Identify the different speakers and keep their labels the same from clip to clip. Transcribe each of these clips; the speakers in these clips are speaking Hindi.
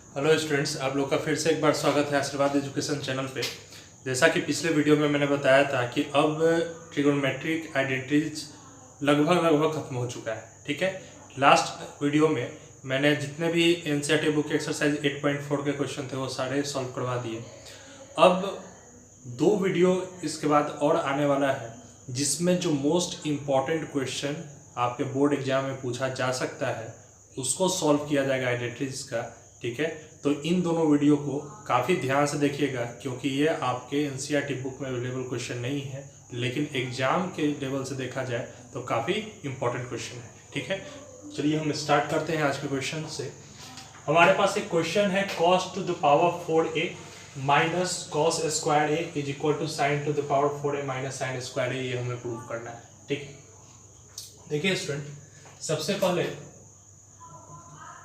Speaker 1: हेलो स्टूडेंट्स, आप लोग का फिर से एक बार स्वागत है आशीर्वाद एजुकेशन चैनल पे। जैसा कि पिछले वीडियो में मैंने बताया था कि अब ट्रिगोनोमेट्रिक आइडेंटिटीज लगभग खत्म हो चुका है। ठीक है, लास्ट वीडियो में मैंने जितने भी एनसीईआरटी बुक एक्सरसाइज 8.4 के क्वेश्चन थे वो सारे सॉल्व करवा दिए। अब 2 वीडियो इसके बाद और आने वाला है जिसमें जो मोस्ट इम्पॉर्टेंट क्वेश्चन आपके बोर्ड एग्जाम में पूछा जा सकता है उसको सॉल्व किया जाएगा आइडेंटिटीज का। ठीक है, तो इन दोनों वीडियो को काफ़ी ध्यान से देखिएगा क्योंकि ये आपके एनसीईआरटी बुक में अवेलेबल क्वेश्चन नहीं है, लेकिन एग्जाम के लेवल से देखा जाए तो काफ़ी इंपॉर्टेंट क्वेश्चन है। ठीक है, चलिए हम स्टार्ट करते हैं आज के क्वेश्चन से। हमारे पास एक क्वेश्चन है cos to the power 4a minus cos square A is equal to sine to the power 4a minus sine square A, ये हमें प्रूव करना है। ठीक, देखिए स्टूडेंट, सबसे पहले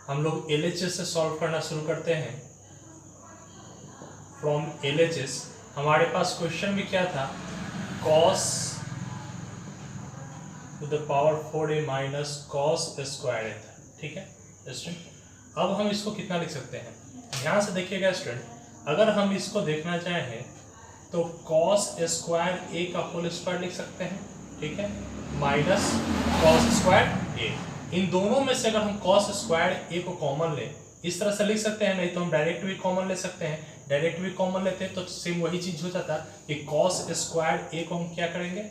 Speaker 1: हम लोग LHS से सॉल्व करना शुरू करते हैं। फ्रॉम LHS हमारे पास क्वेश्चन भी क्या था, cos to the power 4a minus cos square A था। ठीक है स्टूडेंट, अब हम इसको कितना लिख सकते हैं, ध्यान से देखिएगा स्टूडेंट। अगर हम इसको देखना चाहें तो cos स्क्वायर ए का होल स्क्वायर लिख सकते हैं। ठीक है, माइनस कॉस स्क्वायर ए, इन दोनों में से अगर हम cos स्क्वायर ए को कॉमन लें इस तरह से लिख सकते हैं, नहीं तो हम डायरेक्ट भी कॉमन ले सकते हैं। डायरेक्ट भी कॉमन लेते हैं तो सेम वही चीज हो जाता कि cos स्क्वायर ए को हम क्या करेंगे,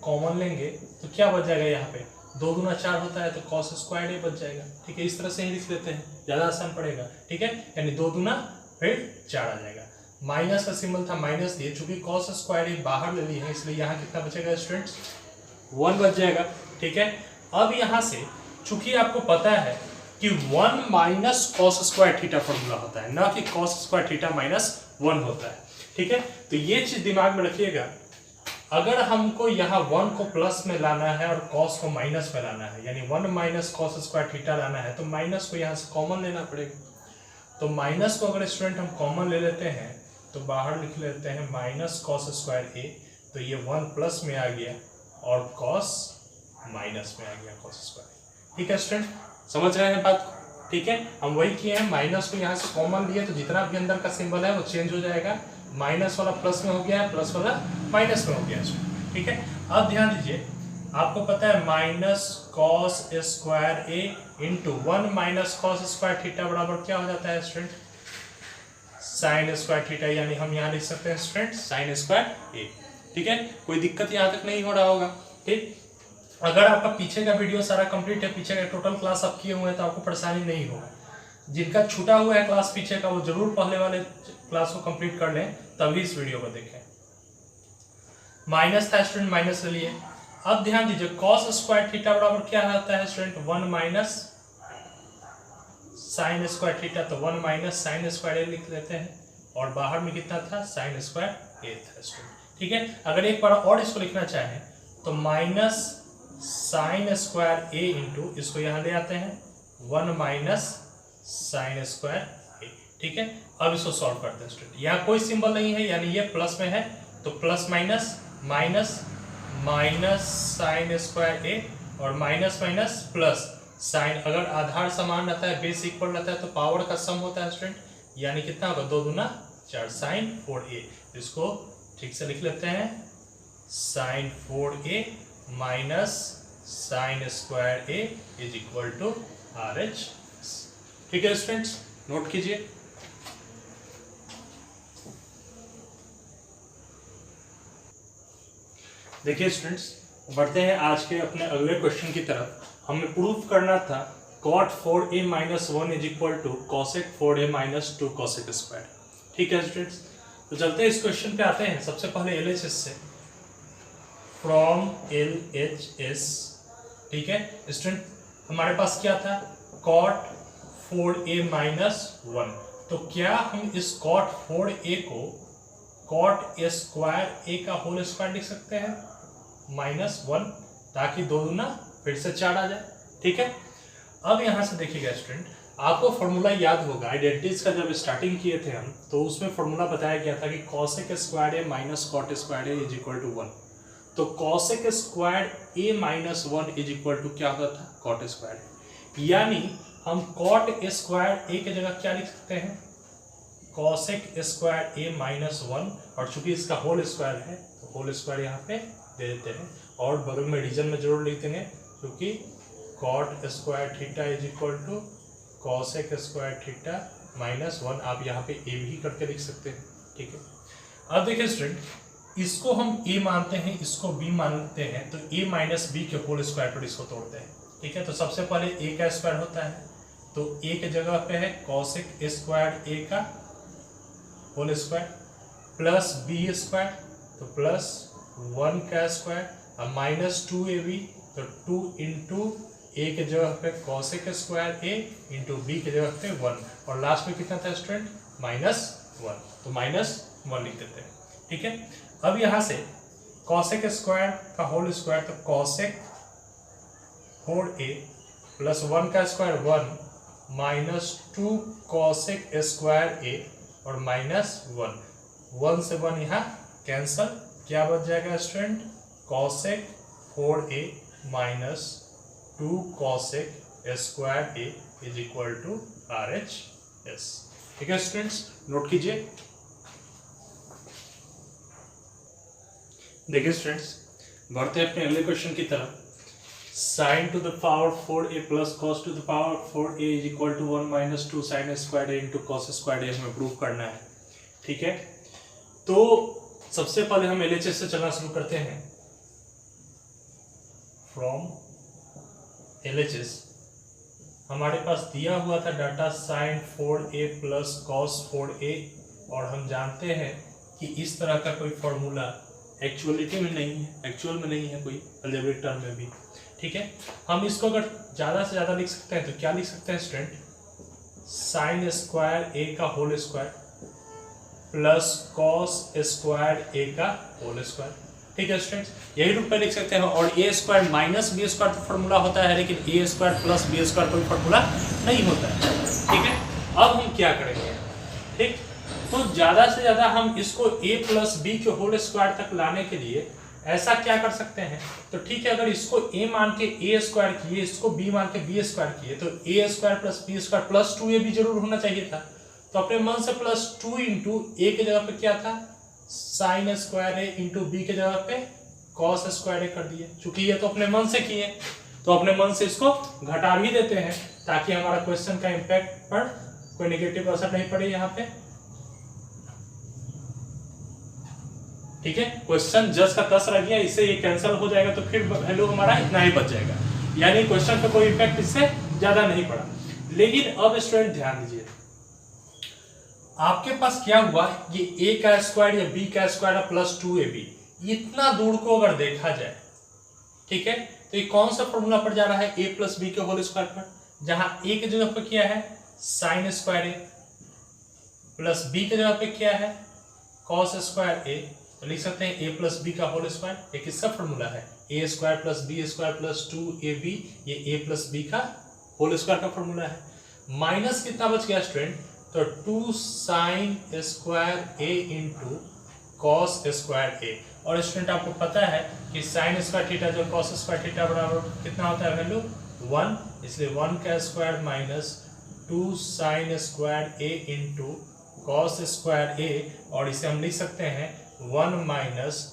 Speaker 1: कॉमन लेंगे तो क्या बच जाएगा, यहाँ पे 2 दूना 4 होता है तो cos स्क्वायर ए बच जाएगा। ठीक है, इस तरह से ही लिख लेते हैं, ज़्यादा आसान पड़ेगा। ठीक है, यानी 2 दूना फिर 4 आ जाएगा। माइनस का सिंबल था, माइनस दिए, चूंकि cos स्क्वायर ए बाहर ले ली है इसलिए यहाँ कितना बचेगा स्टूडेंट्स, 1 बच जाएगा। ठीक है, अब यहाँ से चूंकि आपको पता है कि 1 minus cos square theta formula होता है, ना कि कॉस स्क्वायर थीटा माइनस 1 होता है। ठीक है, तो ये चीज दिमाग में रखिएगा। अगर हमको यहाँ 1 को प्लस में लाना है और कॉस को माइनस में लाना है, यानी 1 माइनस कॉस स्क्वायर थीटा लाना है तो माइनस को यहाँ से कॉमन लेना पड़ेगा। तो माइनस को अगर स्टूडेंट हम कॉमन ले लेते हैं तो बाहर लिख लेते हैं माइनस कॉस स्क्वायर ए, तो ये 1 प्लस में आ गया और कॉस माइनस में आ गया कॉस स्क्वायर। ठीक है स्टूडेंट, समझ रहे हैं बात को। ठीक है, हम वही किए हैं, माइनस को यहाँ से कॉमन लिए तो जितना भी अंदर का सिंबल है वो चेंज हो जाएगा, माइनस वाला प्लस में हो गया है, प्लस वाला माइनस में हो गया है। ठीक है, अब ध्यान दीजिए, आपको पता है minus cos square A into 1 minus cos square theta बराबर क्या हो जाता है स्टूडेंट, साइन स्क्वायर थीटा, यानी हम यहाँ लिख सकते हैं स्टूडेंट साइन स्क्वायर ए। ठीक है, कोई दिक्कत यहाँ तक नहीं हो रहा होगा। ठीक, अगर आपका पीछे का वीडियो सारा कंप्लीट है, पीछे का टोटल क्लास आप किए हुए हैं तो आपको परेशानी नहीं होगा। जिनका छूटा हुआ है क्लास पीछे का वो जरूर पहले वाले क्लास को कंप्लीट कर लें, तभी इस वीडियो को देखें। माइनस था स्टूडेंट, माइनस ले लिए। अब ध्यान दीजिए, कॉस स्क्वायर थीटा बराबर क्या आता है student, 1 minus sine square theta, तो 1 माइनस साइन स्क्वायर ए लिख लेते हैं और बाहर में कितना था, साइन स्क्वायर ए था स्टूडेंट। ठीक है, अगर एक बार और इसको लिखना चाहें तो minus sine square A into, इसको यहाँ ले आते हैं 1 माइनस साइन स्क्वायर ए। ठीक है, अब इसको सॉल्व करते हैं स्टूडेंट। यहाँ कोई सिंबल नहीं है यानी ये प्लस में है तो plus minus minus minus sine square A और माइनस माइनस प्लस साइन, अगर आधार समान रहता है, बेस इक्वल रहता है तो पावर का सम होता है स्टूडेंट, यानी कितना होगा, 2 दूना 4 साइन 4a। इसको ठीक से लिख लेते हैं, sine 4a minus sine square A is equal to RH। ठीक है स्टूडेंट्स, नोट कीजिए। देखिए स्टूडेंट्स, बढ़ते हैं आज के अपने अगले क्वेश्चन की तरफ। हमें प्रूफ करना था cot 4a minus 1 is equal to cosec 4a minus 2 cosec square. ठीक है स्टूडेंट्स, तो चलते हैं इस क्वेश्चन पे आते हैं। सबसे पहले LHS से, फ्रॉम LHS। ठीक है स्टूडेंट, हमारे पास क्या था, cot 4a माइनस 1, तो क्या हम इस cot 4a को cot स्क्वायर a का होल स्क्वायर लिख सकते हैं, माइनस 1, ताकि 2 दूना फिर से 4 आ जाए। ठीक है, अब यहाँ से देखिएगा स्टूडेंट, आपको फॉर्मूला याद होगा, आइडेंटिटीज का जब स्टार्टिंग किए थे हम तो उसमें फॉर्मूला बताया गया था कि cosec square A minus cot square A is equal to 1। तो cosec square A minus 1 is equal to क्या होता था, कॉट स्क्वायर। यानी हम कॉट स्क्वायर ए की जगह क्या लिख सकते हैं, कॉसेक स्क्वायर ए माइनस 1, और चूंकि इसका होल स्क्वायर है तो होल स्क्वायर यहाँ पे दे देते हैं और बगल में रीजन में जरूर लिख देंगे, क्योंकि cot square theta is equal to cosec square theta minus 1, आप यहाँ पे ए भी करके लिख सकते हैं। ठीक है, अब देखिए स्टूडेंट, इसको हम ए मानते हैं, इसको बी मानते हैं, तो ए माइनस बी के होल स्क्वायर पर इसको तोड़ते हैं। ठीक है, तो सबसे पहले ए का स्क्वायर होता है, तो ए के जगह पे है कॉसेक स्क्वायर ए का whole square plus B square, तो प्लस 1 का स्क्वायर, अब माइनस 2ab, तो 2 इंटू ए के जगह पे cosec square A into B के जगह पे 1, और लास्ट में कितना था स्टूडेंट, -1, तो -1 लिख देते हैं। ठीक है, अब यहाँ से कॉसेक स्क्वायर का होल स्क्वायर, तो कॉसेक 4a प्लस 1 का square 1 minus 2 cosec square A और -1, 1 से 1 यहाँ कैंसल, क्या बच जाएगा student, cosec 4a minus 2 cosec square A is equal to RHS। ठीक है स्टूडेंट्स, नोट कीजिए। देखिए स्टूडेंट्स, बढ़ते हैं अपने अगले क्वेश्चन की तरफ। Sine to the power 4a plus cos to the power 4a is equal to 1 minus 2 sine square A into cos square A हमें प्रूव करना है। ठीक है, तो सबसे पहले हम LHS से चलना शुरू करते हैं। फ्रॉम LHS हमारे पास दिया हुआ था data sign 4a plus cos 4a, और हम जानते हैं कि इस तरह का कोई फॉर्मूला एक्चुअलिटी में नहीं है, एक्चुअल में नहीं है कोई अलजेब्रिक टर्म में भी। ठीक है, हम इसको अगर ज़्यादा से ज़्यादा लिख सकते हैं तो क्या लिख सकते हैं स्टूडेंट, साइन स्क्वायर ए का whole square plus cos square A का होल स्क्वायर। ठीक है स्टूडेंट्स, यही रूप में लिख सकते हैं, और ए स्क्वायर माइनस बी स्क्वायर तो फॉर्मूला होता है, लेकिन ए स्क्वायर प्लस बी स्क्वायर कोई फॉर्मूला नहीं होता है। ठीक है, अब हम क्या करेंगे, ठीक, तो ज़्यादा से ज़्यादा हम इसको a प्लस बी के होल स्क्वायर तक लाने के लिए ऐसा क्या कर सकते हैं, तो ठीक है, अगर इसको a मान के a स्क्वायर किए, इसको b मान के b स्क्वायर किए, तो a square plus b square plus 2ab जरूर होना चाहिए था। तो अपने मन से प्लस 2 इंटू ए के जगह पे क्या था, sign square A into B के जगह पे कॉस स्क्वायर ए कर दिए। चूंकि ये तो अपने मन से किए, तो अपने मन से इसको घटा भी देते हैं ताकि हमारा क्वेश्चन का इम्पैक्ट पर कोई नेगेटिव असर नहीं पड़े यहाँ पे। ठीक है, क्वेश्चन जस का तस रह गया, इससे ये कैंसिल हो जाएगा, तो फिर वैल्यू हमारा इतना ही बच जाएगा, यानी क्वेश्चन पे कोई इम्पैक्ट इससे ज्यादा नहीं पड़ा। लेकिन अब स्टूडेंट ध्यान दीजिए, आपके पास क्या हुआ, ये a का स्क्वायर या b का स्क्वायर प्लस 2ab, इतना दूर को अगर देखा जाए, ठीक है, तो ये कौन सा फॉर्मूला पर जा रहा है, a प्लस बी के होल स्क्वायर पर, जहां a के जगह पर क्या है साइन स्क्वायर ए प्लस b के जगह पे क्या है कॉस स्क्वायर ए, तो लिख सकते हैं a प्लस बी का होल स्क्वायर। ये किसका फॉर्मूला है, a square plus B square plus 2ab, ये a प्लस बी का होल स्क्वायर का फॉर्मूला है। माइनस कितना बच गया स्टूडेंट, तो 2 sine square a into cos square A, और स्टूडेंट आपको पता है कि साइन स्क्वायर थीटा जो कॉस स्क्वायर थीटा बराबर कितना होता है वैल्यू 1, इसलिए 1 का square minus 2 sine square A into cos square A, और इसे हम लिख सकते हैं 1 minus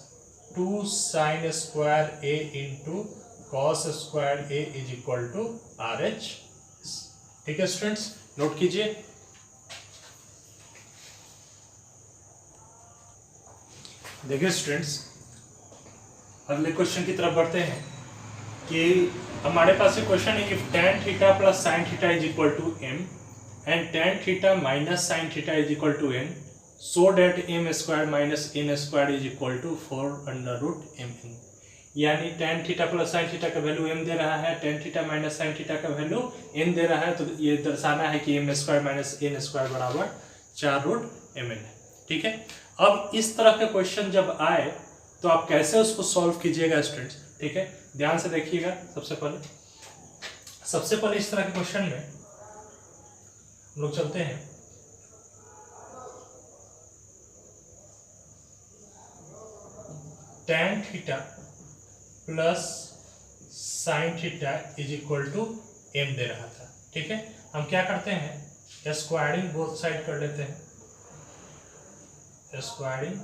Speaker 1: 2 sine square A into cos square A is equal to RH। ठीक है स्टूडेंट्स, नोट कीजिए। देखिए स्टूडेंट्स, अगले क्वेश्चन की तरफ बढ़ते हैं कि हमारे पास एक क्वेश्चन है कि tan theta plus sine theta is equal to m and tan theta minus sine theta is equal to n, so that m square minus n square is equal to 4√mn, यानी tan theta plus sine theta का वैल्यू m दे रहा है, tan theta minus sine theta का वैल्यू n दे रहा है, तो ये दर्शाना है कि m square minus n square बराबर 4√mn है। ठीक है, अब इस तरह के क्वेश्चन जब आए तो आप कैसे उसको सॉल्व कीजिएगा स्टूडेंट्स। ठीक है, ध्यान से देखिएगा। सबसे पहले इस तरह के क्वेश्चन में हम लोग चलते हैं, tan theta plus sine theta is equal to m दे रहा था। ठीक है, हम क्या करते हैं, स्क्वायरिंग बोथ साइड कर लेते हैं, स्क्वायरिंग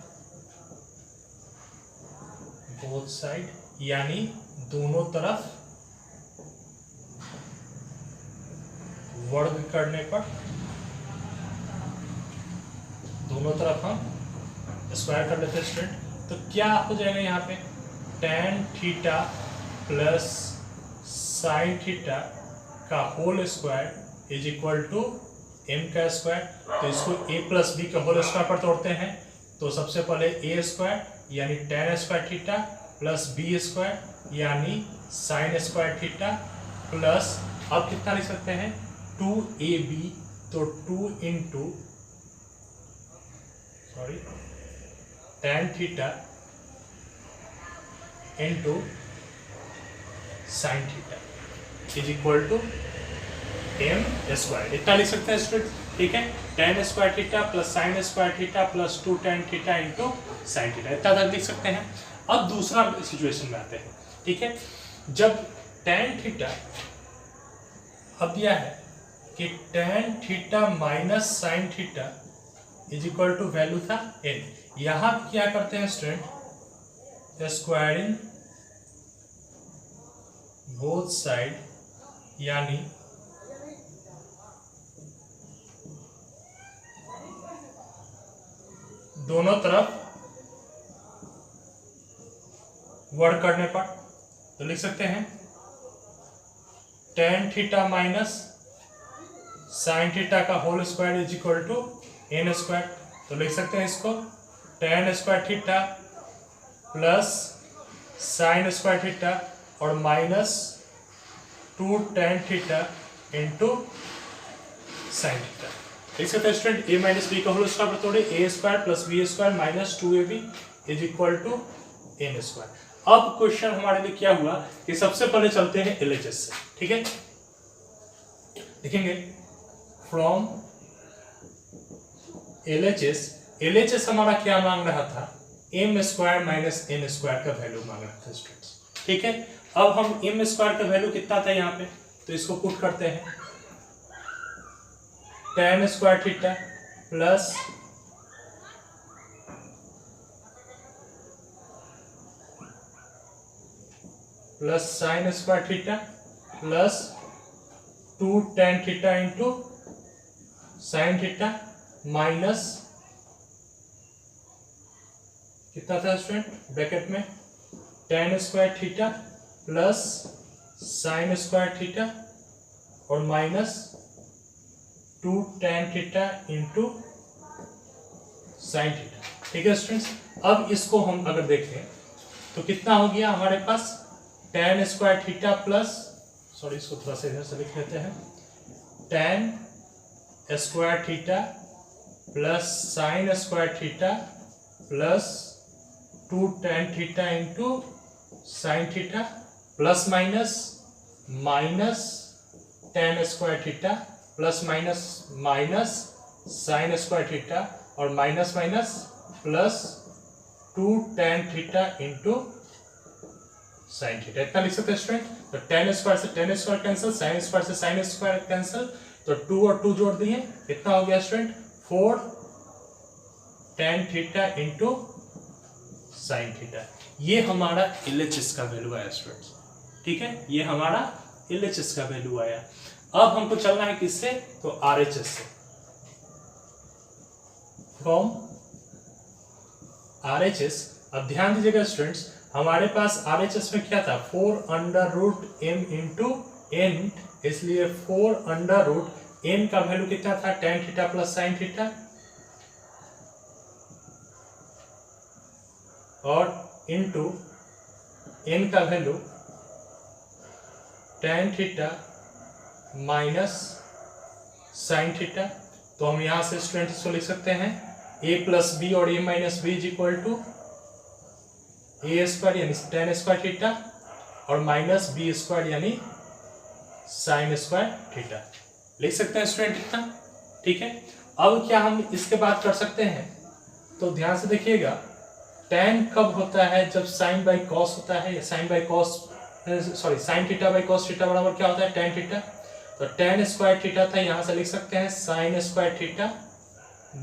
Speaker 1: बोथ साइड, यानी दोनों तरफ वर्ग करने पर दोनों तरफ हम स्क्वायर कर लेते हैं स्टूडेंट। तो क्या हो जाएगा यहाँ पे, tan theta plus sine theta का whole square is equal to m का स्क्वायर। तो इसको a प्लस बी का होल स्क्वायर पर तोड़ते हैं, तो सबसे पहले a स्क्वायर यानी tan square theta plus b square यानी साइन स्क्वायर थीटा प्लस, अब कितना लिख सकते हैं, 2ab, तो 2 into tan theta into sine theta is equal to m square, इतना लिख सकते हैं स्टूडेंट। ठीक है, tan square theta plus sine square theta plus 2 tan theta into sine theta, इतना तक लिख सकते हैं। अब दूसरा सिचुएशन में आते हैं। ठीक है, जब tan थीटा, अब दिया है कि tan theta minus sine theta is equal to value था n, यहां क्या करते हैं स्टूडेंट, स्क्वायरिंग बोथ साइड, यानी दोनों तरफ वर्ग करने पर, तो लिख सकते हैं tan theta minus sine theta का whole square is equal to n square. तो लिख सकते हैं इसको tan square theta plus sine square theta और minus 2 tan theta into sine theta. लिख सकते हैं स्टूडेंट a माइनस बी का होल स्क्वायर पर तोड़े, a square plus B square minus 2ab is equal to n square. अब क्वेश्चन हमारे लिए क्या हुआ कि सबसे पहले चलते हैं LHS से। ठीक है, लिखेंगे फ्रॉम LHS हमारा क्या मांग रहा था, m square minus n square का वैल्यू मांग रहा था स्टूडेंट्स। ठीक है, अब हम m स्क्वायर का वैल्यू कितना था यहाँ पे, तो इसको पुट करते हैं, tan square theta plus sine square theta plus 2 tan theta into sine theta minus कितना था स्टूडेंट, ब्रैकेट में tan square theta plus sine square theta और minus 2 tan theta into sine theta. ठीक है स्टूडेंट्स, अब इसको हम अगर देखें तो कितना हो गया हमारे पास, tan square theta plus, sorry इसको थोड़ा सा इधर से लिख लेते हैं, tan square theta plus sine square theta plus 2 tan theta into sine theta plus minus tan square theta plus minus sine square theta और minus plus 2 tan theta into sine theta, इतना लिख सकते हैं स्टूडेंट। तो tan स्क्वायर से tan square cancel, sine square से साइन स्क्वायर कैंसिल, तो 2 और 2 जोड़ दिए, कितना हो गया student, 4 tan theta into sine theta. ये हमारा LHS का वैल्यू आया स्टूडेंट्स। ठीक है, ये हमारा LHS का वैल्यू आया। अब हमको चलना है किससे, तो RHS से। फ्रॉम RHS, अब ध्यान दीजिएगा स्टूडेंट्स, हमारे पास RHS में क्या था, 4√m इंटू n, इसलिए 4√n का वैल्यू कितना था, tan theta plus sine theta, और इंटू n का value tan theta minus sine theta. तो हम यहां से स्टूडेंट इसको लिख सकते हैं a प्लस बी और a minus B is equal to a square यानी tan स्क्वायर थीटा और माइनस b स्क्वायर यानी साइन स्क्वायर थीटा, लिख सकते हैं स्टूडेंट इतना। ठीक है, अब क्या हम इसके बाद कर सकते हैं, तो ध्यान से देखिएगा, tan कब होता है, जब साइन बाई कॉस होता है, या sine by cos, sorry sine theta by cos theta बराबर क्या होता है, tan थीटा। तो tan स्क्वायर थीटा था, यहां से लिख सकते हैं sin square theta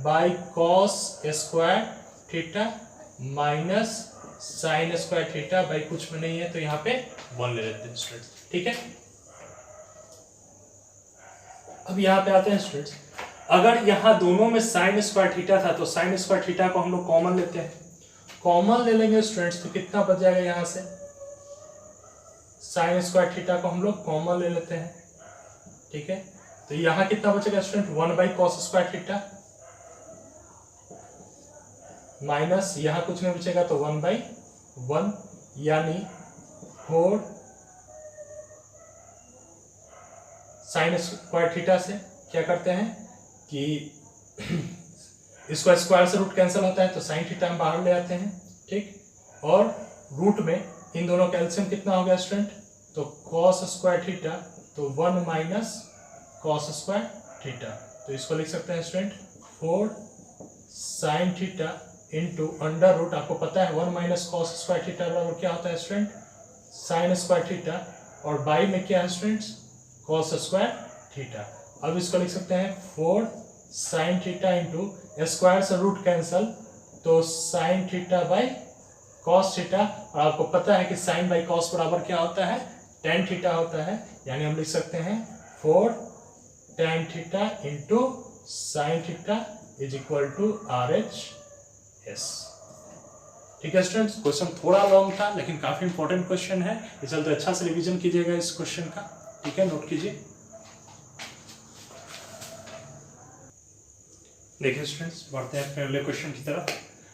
Speaker 1: by cos square theta minus sin square theta by कुछ में नहीं है तो यहाँ पे 1 ले लेते हैं स्टूडेंट्स, ठीक है। अब यहाँ पे आते हैं स्टूडेंट्स, अगर यहाँ दोनों में sin स्क्वायर थीटा था तो sin स्क्वायर थीटा को हम लोग कॉमन लेते हैं, कॉमन ले लेंगे स्टूडेंट्स तो कितना बच जाएगा, यहाँ से sin स्क्वायर थीटा को हम लोग कॉमन ले लेते हैं, ठीक है। तो यहाँ कितना बचेगा student 1 by cos square theta minus यहाँ कुछ नहीं बचेगा तो 1 बाई 1 यानी 4 साइन स्क्वायर थीटा से क्या करते हैं कि इसको स्क्वायर से रूट कैंसिल होता है तो साइन थीटा हम बाहर ले आते हैं, ठीक। और रूट में इन दोनों का एलसीएम कितना हो गया स्टूडेंट, तो कॉस स्क्वायर थीटा तो 1 माइनस कॉस स्क्वायर थीटा, तो इसको लिख सकते हैं student 4 sine theta into under root, आपको पता है 1 माइनस कॉस स्क्वायर थीटा बराबर क्या होता है स्टूडेंट साइन स्क्वायर थीटा, और बाई में क्या है स्टूडेंट्स कॉस स्क्वायर थीटा। अब इसको लिख सकते हैं 4 साइन थीटा इंटू स्क्वायर से रूट कैंसल तो sign theta by cos theta, और आपको पता है कि साइन बाई कॉस बराबर क्या होता है tan थीटा होता है, यानी हम लिख सकते हैं 4 tan theta into sine theta is equal to RHS, ठीक है स्टूडेंट्स। क्वेश्चन थोड़ा लॉन्ग था लेकिन काफी इंपॉर्टेंट क्वेश्चन है, इस चलते अच्छा से रिवीजन कीजिएगा इस क्वेश्चन का, ठीक है, नोट कीजिए। देखिए स्टूडेंट्स, बढ़ते हैं अपने अगले क्वेश्चन की तरफ।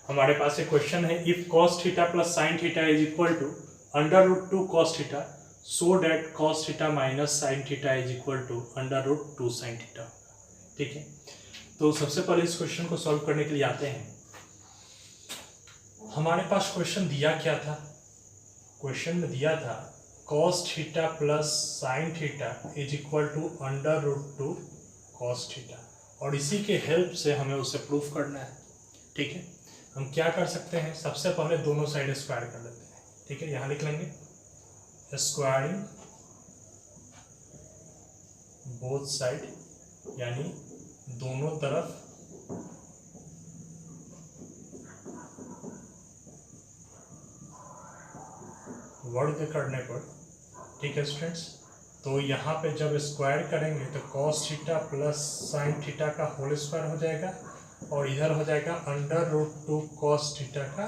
Speaker 1: हमारे पास एक क्वेश्चन है, if cos theta plus sine theta is equal to under root 2 cos theta so that cos theta minus sine theta is equal to under root 2 sine theta, ठीक है। तो सबसे पहले इस क्वेश्चन को सॉल्व करने के लिए आते हैं। हमारे पास क्वेश्चन दिया क्या था, क्वेश्चन में दिया था cos theta plus sine theta is equal to under root 2 cos theta, और इसी के हेल्प से हमें उसे प्रूफ करना है, ठीक है। हम क्या कर सकते हैं, सबसे पहले दोनों साइड स्क्वायर कर लेते हैं, ठीक है। यहाँ लिख लेंगे स्क्वायरिंग बोथ साइड, यानी दोनों तरफ वर्ग करने पर, ठीक है स्टूडेंट्स। तो यहाँ पे जब स्क्वायर करेंगे तो cos theta plus sine theta का होल स्क्वायर हो जाएगा, और इधर हो जाएगा अंडर रूट 2 cos थीटा का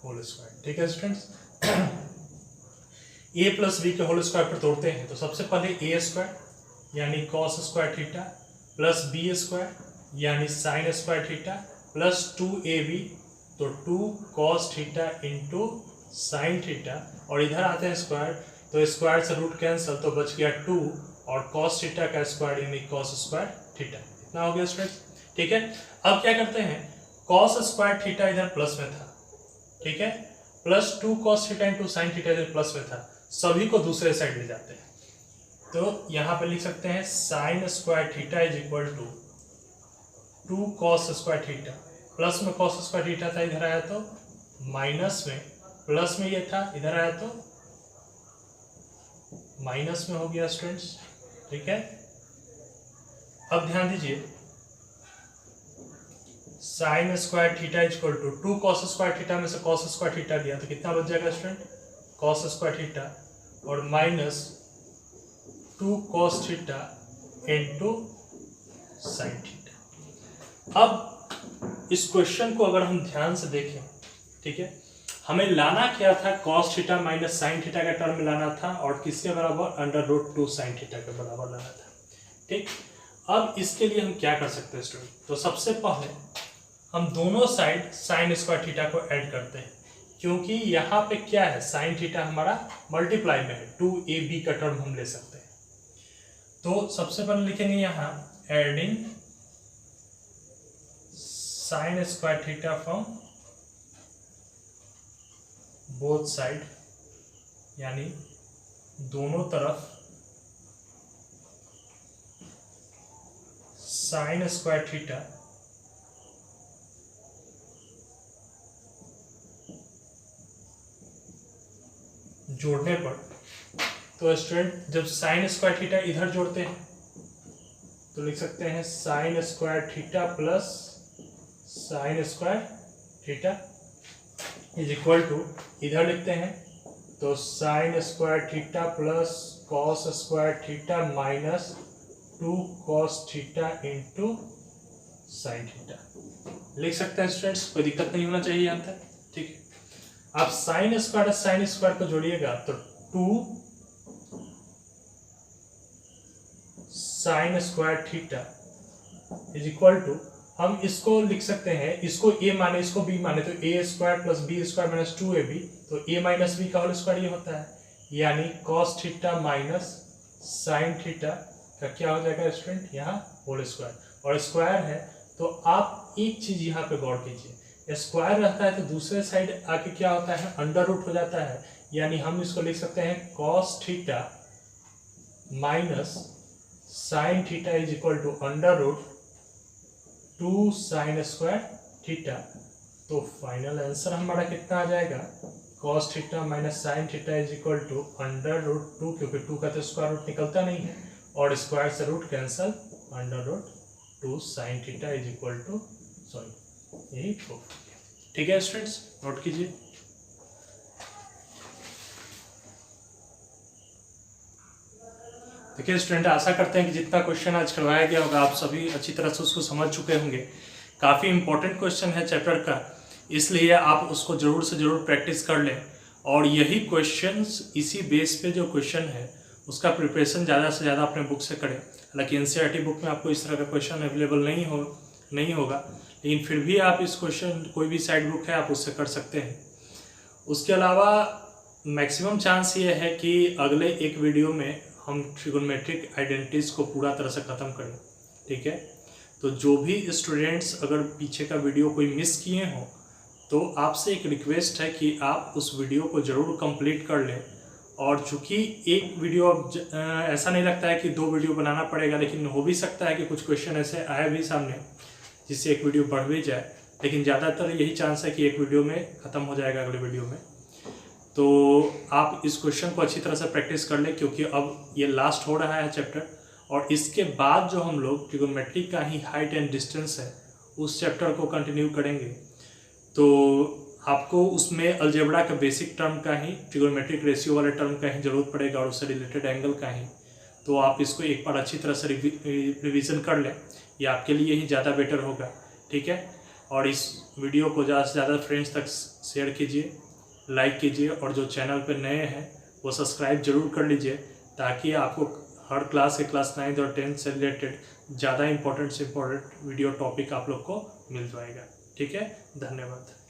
Speaker 1: होल स्क्वायर, ठीक है स्टूडेंट्स। a प्लस बी के होल स्क्वायर पर तोड़ते हैं तो सबसे पहले a स्क्वायर यानी cos square theta plus B square यानी sine square theta plus 2ab तो 2 cos theta into sine theta, और इधर आते हैं स्क्वायर तो स्क्वायर से रूट कैंसल तो बच गया 2 और cos थीटा का स्क्वायर यानी cos स्क्वायर थीटा, इतना हो गया स्टूडेंट्स, ठीक है। अब क्या करते हैं, cos स्क्वायर थीटा इधर प्लस में था, ठीक है, plus 2 cos theta into sine theta इधर प्लस में था, सभी को दूसरे साइड ले जाते हैं तो यहाँ पे लिख सकते हैं sine square theta is equal to 2 cos square theta, plus में cos स्क्वायर थीटा था इधर आया तो माइनस में, प्लस में ये था इधर आया तो माइनस में हो गया स्टूडेंट्स, ठीक है। अब ध्यान दीजिए sine square theta is equal to 2 cos square theta में से cos स्क्वायर थीटा लिया तो कितना बच जाएगा स्टूडेंट cos स्क्वायर थीटा, और minus 2 cos theta into sine theta. अब इस क्वेश्चन को अगर हम ध्यान से देखें, ठीक है, हमें लाना क्या था, cos theta minus sine theta का टर्म में लाना था, और किसके बराबर अंडर रूट 2 साइन थीटा के बराबर लाना था, ठीक। अब इसके लिए हम क्या कर सकते हैं स्टूडेंट, तो सबसे पहले हम दोनों साइड साइन स्क्वायर थीटा को ऐड करते हैं, क्योंकि यहाँ पे क्या है साइन थीटा हमारा मल्टीप्लाई में है, 2ab का टर्म हम ले सकते हैं। तो सबसे पहले लिखेंगे यहाँ adding sign square theta from both side, यानी दोनों तरफ साइन स्क्वायर थीटा जोड़ने पर तो स्टूडेंट जब साइन स्क्वायर थीटा इधर जोड़ते हैं तो लिख सकते हैं sine square theta plus sine square theta is equal to, इधर लिखते हैं तो sine square theta plus cos square theta minus 2 cos theta into sine theta लिख सकते हैं स्टूडेंट्स, कोई दिक्कत नहीं होना चाहिए यहाँ तक। ठीक है, आप साइन स्क्वायर को जोड़िएगा तो 2 sine square theta is equal to, हम इसको लिख सकते हैं, इसको a माने इसको b माने तो a square plus b square minus 2ab, तो a माइनस b का होल स्क्वायर ये होता है, यानी cos theta minus sine theta का क्या हो जाएगा स्टूडेंट, यहाँ होल स्क्वायर। और स्क्वायर है तो आप एक चीज यहाँ पे गौर कीजिए, स्क्वायर रहता है तो दूसरे साइड आके क्या होता है, अंडर रूट हो जाता है, यानी हम इसको लिख सकते हैं cos theta minus sine theta is equal to under root 2 sine square theta. तो फाइनल आंसर हमारा कितना आ जाएगा, cos theta minus sine theta is equal to under root 2, क्योंकि 2 का तो स्क्वायर रूट निकलता नहीं है और स्क्वायर से root cancel, under root 2 sine theta is equal to sorry यही प्रूफ। ठीक है स्टूडेंट्स, नोट कीजिए। देखिए स्टूडेंट, आशा करते हैं कि जितना क्वेश्चन आज करवाया गया होगा आप सभी अच्छी तरह से उसको समझ चुके होंगे। काफ़ी इंपॉर्टेंट क्वेश्चन है चैप्टर का, इसलिए आप उसको ज़रूर से ज़रूर प्रैक्टिस कर लें और यही क्वेश्चंस, इसी बेस पे जो क्वेश्चन है उसका प्रिपरेशन ज़्यादा से ज़्यादा अपने बुक से करें। हालांकि एनसीईआरटी बुक में आपको इस तरह का क्वेश्चन अवेलेबल नहीं होगा, लेकिन फिर भी आप इस क्वेश्चन, कोई भी साइड बुक है आप उससे कर सकते हैं। उसके अलावा मैक्सिमम चांस ये है कि अगले एक वीडियो में हम ट्रिगोनोमेट्रिक आइडेंटिटीज को पूरा तरह से ख़त्म करें। ठीक है, तो जो भी स्टूडेंट्स अगर पीछे का वीडियो कोई मिस किए हों तो आपसे एक रिक्वेस्ट है कि आप उस वीडियो को ज़रूर कंप्लीट कर लें। और चूँकि एक वीडियो, ऐसा नहीं लगता है कि 2 वीडियो बनाना पड़ेगा, लेकिन हो भी सकता है कि कुछ क्वेश्चन ऐसे आए भी सामने जिससे एक वीडियो बढ़ भी जाए, लेकिन ज़्यादातर यही चांस है कि एक वीडियो में ख़त्म हो जाएगा अगले वीडियो में। तो आप इस क्वेश्चन को अच्छी तरह से प्रैक्टिस कर लें, क्योंकि अब ये लास्ट हो रहा है चैप्टर, और इसके बाद जो हम लोग ट्रिगोनोमेट्री का ही हाइट एंड डिस्टेंस है उस चैप्टर को कंटिन्यू करेंगे। तो आपको उसमें अलजेब्रा का बेसिक टर्म का ही, ट्रिगोनोमेट्रिक रेशियो वाले टर्म का ही जरूरत पड़ेगा और उससे रिलेटेड एंगल का ही। तो आप इसको एक बार अच्छी तरह से रिवीजन कर लें, ये आपके लिए ही ज़्यादा बेटर होगा। ठीक है, और इस वीडियो को ज़्यादा से ज़्यादा फ्रेंड्स तक शेयर कीजिए, लाइक कीजिए, और जो चैनल पर नए हैं वो सब्सक्राइब जरूर कर लीजिए, ताकि आपको हर क्लास के क्लास 9 और 10 से रिलेटेड ज़्यादा इंपॉर्टेंट वीडियो टॉपिक आप लोग को मिल जाएगा। ठीक है, धन्यवाद।